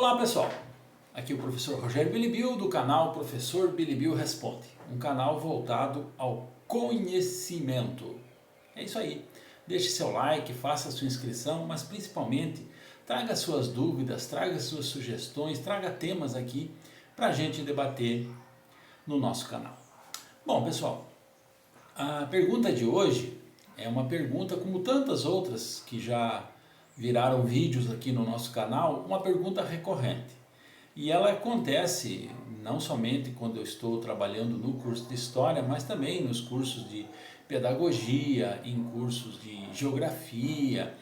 Olá pessoal, aqui é o professor Rogério Bilibil do canal Professor Bilibil Responde, um canal voltado ao conhecimento. É isso aí, deixe seu like, faça sua inscrição, mas principalmente traga suas dúvidas, traga suas sugestões, traga temas aqui para a gente debater no nosso canal. Bom pessoal, a pergunta de hoje é uma pergunta como tantas outras que já viraram vídeos aqui no nosso canal, uma pergunta recorrente. E ela acontece não somente quando eu estou trabalhando no curso de História, mas também nos cursos de Pedagogia, em cursos de Geografia,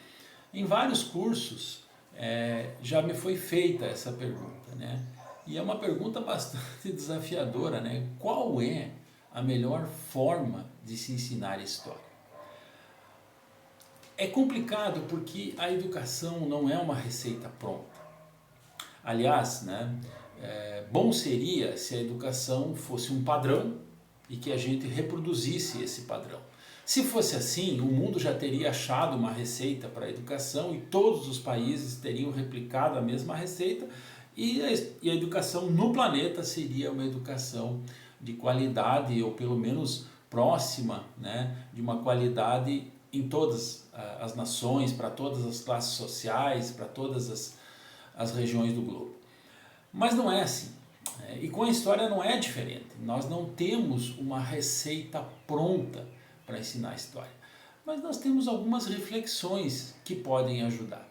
em vários cursos já me foi feita essa pergunta, né? E é uma pergunta bastante desafiadora, né? Qual é a melhor forma de se ensinar História? É complicado porque a educação não é uma receita pronta. Aliás, né, bom seria se a educação fosse um padrão e que a gente reproduzisse esse padrão. Se fosse assim, o mundo já teria achado uma receita para a educação e todos os países teriam replicado a mesma receita e a educação no planeta seria uma educação de qualidade ou pelo menos próxima, né, de uma qualidade em todas as nações, para todas as classes sociais, para todas as regiões do globo. Mas não é assim. E com a História não é diferente. Nós não temos uma receita pronta para ensinar a História. Mas nós temos algumas reflexões que podem ajudar.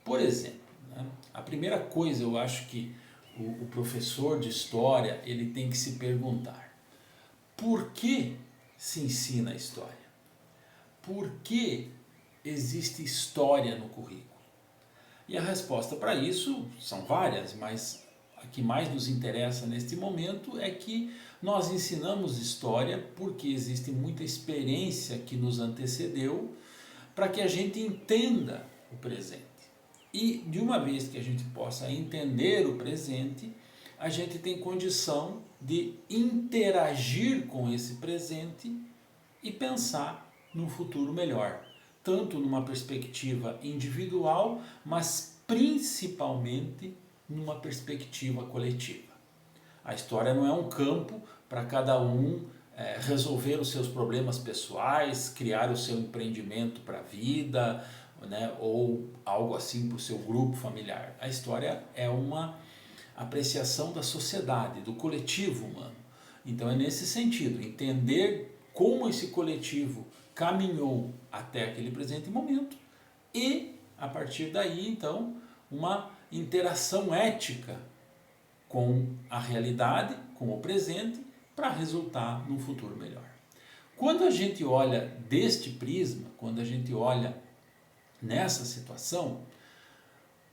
Por exemplo, né, a primeira coisa eu acho que o professor de História ele tem que se perguntar: por que se ensina a História? Por que existe história no currículo? E a resposta para isso são várias, mas a que mais nos interessa neste momento é que nós ensinamos história porque existe muita experiência que nos antecedeu para que a gente entenda o presente. E de uma vez que a gente possa entender o presente, a gente tem condição de interagir com esse presente e pensar num futuro melhor, tanto numa perspectiva individual, mas principalmente numa perspectiva coletiva. A história não é um campo para cada um resolver os seus problemas pessoais, criar o seu empreendimento para a vida, né, ou algo assim para o seu grupo familiar. A história é uma apreciação da sociedade, do coletivo humano. Então é nesse sentido, entender como esse coletivo caminhou até aquele presente momento e, a partir daí, então, uma interação ética com a realidade, com o presente, para resultar num futuro melhor. Quando a gente olha deste prisma, quando a gente olha nessa situação,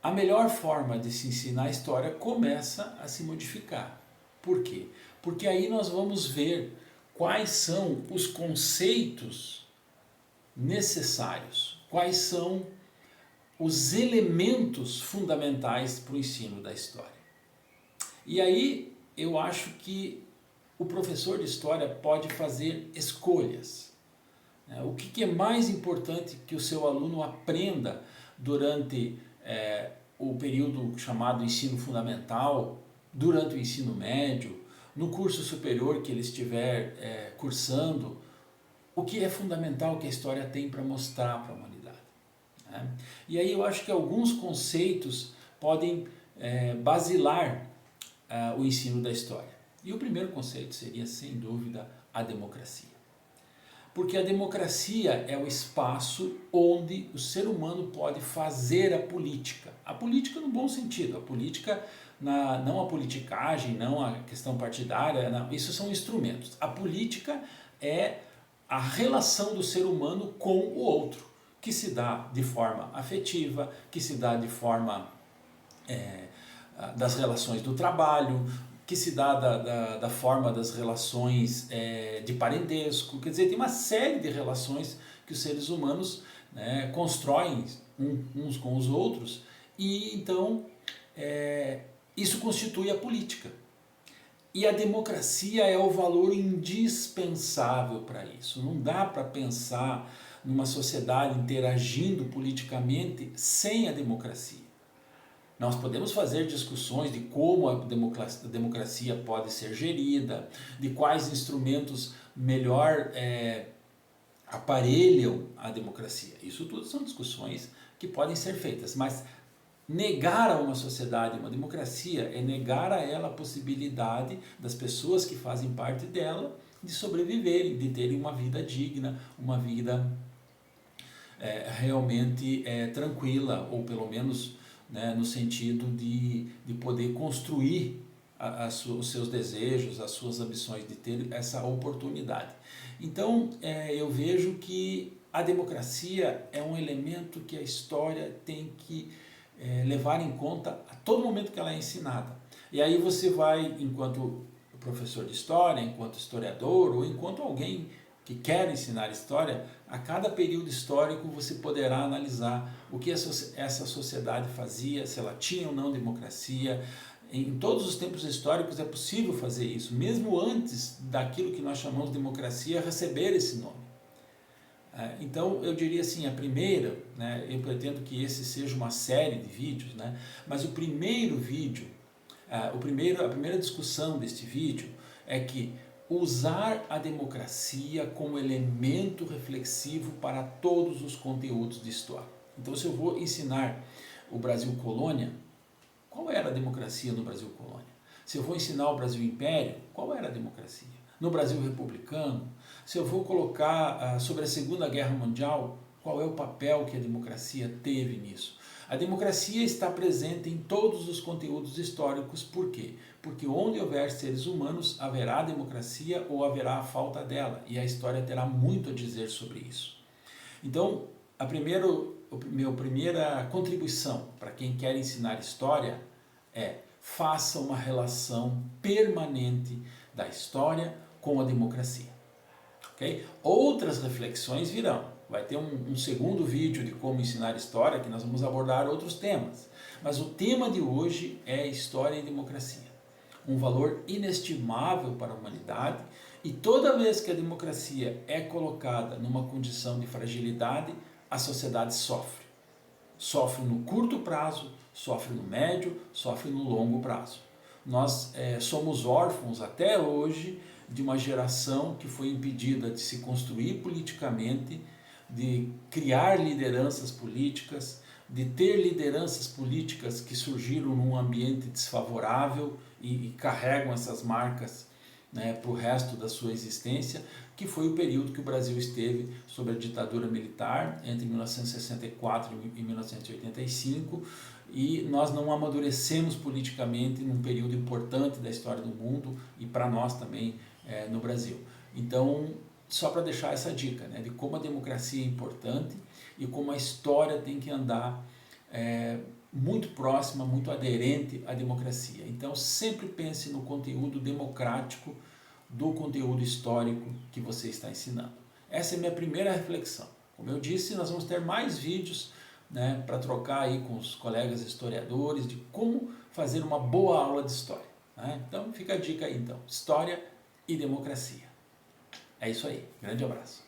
a melhor forma de se ensinar a história começa a se modificar. Por quê? Porque aí nós vamos ver quais são os conceitos necessários, quais são os elementos fundamentais para o ensino da história. E aí eu acho que o professor de história pode fazer escolhas. O que é mais importante que o seu aluno aprenda durante o período chamado ensino fundamental, durante o ensino médio, no curso superior que ele estiver cursando, o que é fundamental que a história tem para mostrar para a humanidade. Né? E aí eu acho que alguns conceitos podem basilar o ensino da história. E o primeiro conceito seria, sem dúvida, a democracia. Porque a democracia é o espaço onde o ser humano pode fazer a política. A política no bom sentido, a política, não a politicagem, não a questão partidária, não, isso são instrumentos. A política é a relação do ser humano com o outro, que se dá de forma afetiva, que se dá de forma das relações do trabalho, que se dá da forma das relações de parentesco, quer dizer, tem uma série de relações que os seres humanos constroem uns com os outros e então isso constitui a política. E a democracia é o valor indispensável para isso. Não dá para pensar numa sociedade interagindo politicamente sem a democracia. Nós podemos fazer discussões de como a democracia pode ser gerida, de quais instrumentos melhor aparelham a democracia. Isso tudo são discussões que podem ser feitas, mas negar a uma sociedade, uma democracia, é negar a ela a possibilidade das pessoas que fazem parte dela de sobreviverem, de terem uma vida digna, uma vida realmente tranquila, ou pelo menos, né, no sentido de poder construir os seus desejos, as suas ambições, de ter essa oportunidade. Então, eu vejo que a democracia é um elemento que a história tem que levar em conta a todo momento que ela é ensinada. E aí você vai, enquanto professor de história, enquanto historiador, ou enquanto alguém que quer ensinar história, a cada período histórico você poderá analisar o que essa sociedade fazia, se ela tinha ou não democracia. Em todos os tempos históricos é possível fazer isso, mesmo antes daquilo que nós chamamos de democracia receber esse nome. Então eu diria assim, a primeira, né, eu pretendo que esse seja uma série de vídeos, né, mas o primeiro vídeo, a primeira discussão deste vídeo é que usar a democracia como elemento reflexivo para todos os conteúdos de história. Então, se eu vou ensinar o Brasil Colônia, qual era a democracia no Brasil Colônia? Se eu vou ensinar o Brasil Império, qual era a democracia? No Brasil Republicano, se eu vou colocar sobre a Segunda Guerra Mundial, qual é o papel que a democracia teve nisso? A democracia está presente em todos os conteúdos históricos, por quê? Porque onde houver seres humanos, haverá democracia ou haverá a falta dela, e a história terá muito a dizer sobre isso. Então, minha primeira contribuição para quem quer ensinar história é: faça uma relação permanente da história com a democracia. Okay? Outras reflexões virão. Vai ter um segundo vídeo de como ensinar história, que nós vamos abordar outros temas. Mas o tema de hoje é história e democracia. Um valor inestimável para a humanidade, e toda vez que a democracia é colocada numa condição de fragilidade, a sociedade sofre. Sofre no curto prazo, sofre no médio, sofre no longo prazo. Nós somos órfãos até hoje de uma geração que foi impedida de se construir politicamente, de criar lideranças políticas, de ter lideranças políticas que surgiram num ambiente desfavorável e carregam essas marcas, né, para o resto da sua existência, que foi o período que o Brasil esteve sob a ditadura militar, entre 1964 e 1985, e nós não amadurecemos politicamente num período importante da história do mundo e para nós também no Brasil. Então, só para deixar essa dica, né, de como a democracia é importante e como a história tem que andar muito próxima, muito aderente à democracia. Então, sempre pense no conteúdo democrático do conteúdo histórico que você está ensinando. Essa é a minha primeira reflexão. Como eu disse, nós vamos ter mais vídeos, né, para trocar aí com os colegas historiadores de como fazer uma boa aula de história, né? Então, fica a dica aí, então. História e democracia. É isso aí. Grande abraço.